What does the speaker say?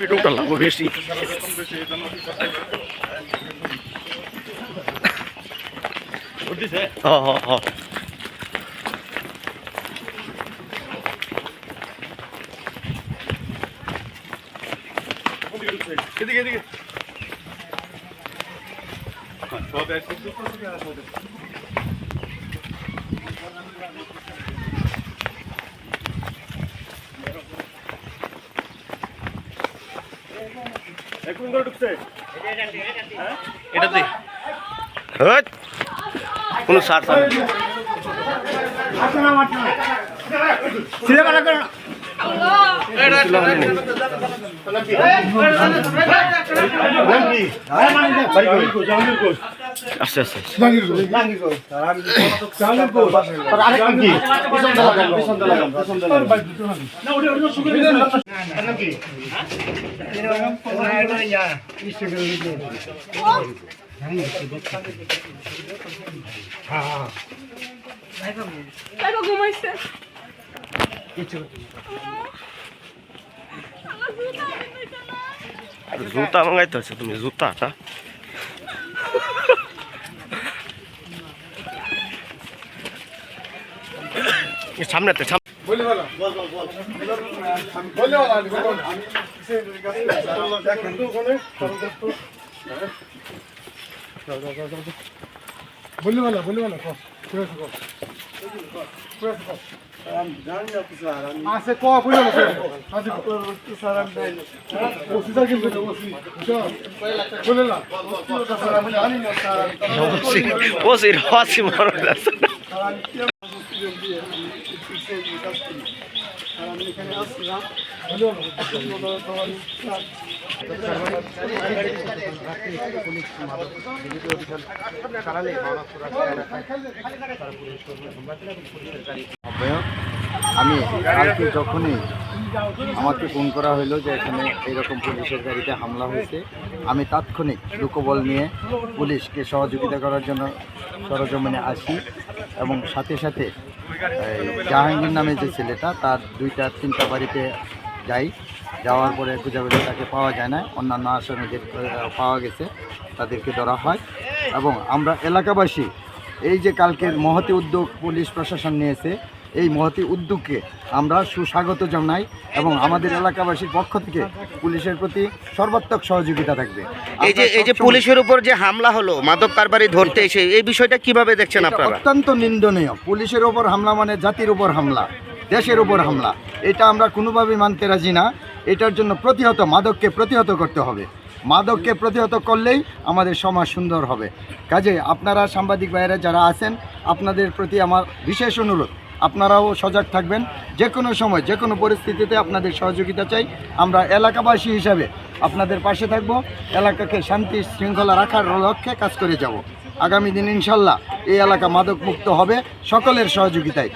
ভিডিওটা লাভ বেশি এদিকে এদিকে সব এক এটাতে কোনো সার আস্তে আস্তে জুতা মাঙ্গাইতে হচ্ছে তুমি জুতাটা সামনেতে আমি কালকে যখনই আমাকে ফোন করা হলো যে এখানে এইরকম পুলিশের গাড়িতে হামলা হয়েছে, আমি তাৎক্ষণিক লোকবল নিয়ে পুলিশকে সহযোগিতা করার জন্য সরজমিনে আসি এবং সাথে সাথে জাহাঙ্গীর নামে যে ছেলেটা তার 2-3টা বাড়িতে যাই। যাওয়ার পরে খুঁজাবেলে তাকে পাওয়া যায় না, অন্যান্য আসামিদের পাওয়া গেছে, তাদেরকে ধরা হয়। এবং আমরা এলাকাবাসী এই যে কালকের মহতি উদ্যোগ পুলিশ প্রশাসন নিয়েছে, এই মহতি উদ্যোগকে আমরা সুস্বাগত জানাই এবং আমাদের এলাকাবাসীর পক্ষ থেকে পুলিশের প্রতি সর্বাত্মক সহযোগিতা থাকবে। এই যে পুলিশের উপর যে হামলা হলো মাদক কারবারি ধরতে এসে, এই বিষয়টা কিভাবে দেখছেন আপনারা? অত্যন্ত নিন্দনীয়। পুলিশের উপর হামলা মানে জাতির উপর হামলা, দেশের উপর হামলা, এটা আমরা কোনোভাবেই মানতে রাজি না। এটার জন্য মাদককে প্রতিহত করতে হবে। মাদককে প্রতিহত করলেই আমাদের সমাজ সুন্দর হবে। কাজে আপনারা সাংবাদিক ভাইয়েরা যারা আছেন, আপনাদের প্রতি আমার বিশেষ অনুরোধ, আপনারাও সজাগ থাকবেন। যে কোনো সময় যে কোনো পরিস্থিতিতে আপনাদের সহযোগিতা চাই। আমরা এলাকাবাসী হিসাবে আপনাদের পাশে থাকব, এলাকাকে শান্তি শৃঙ্খলা রাখার লক্ষ্যে কাজ করে যাব। আগামী দিন ইনশাল্লাহ এই এলাকা মাদক মুক্ত হবে সকলের সহযোগিতায়।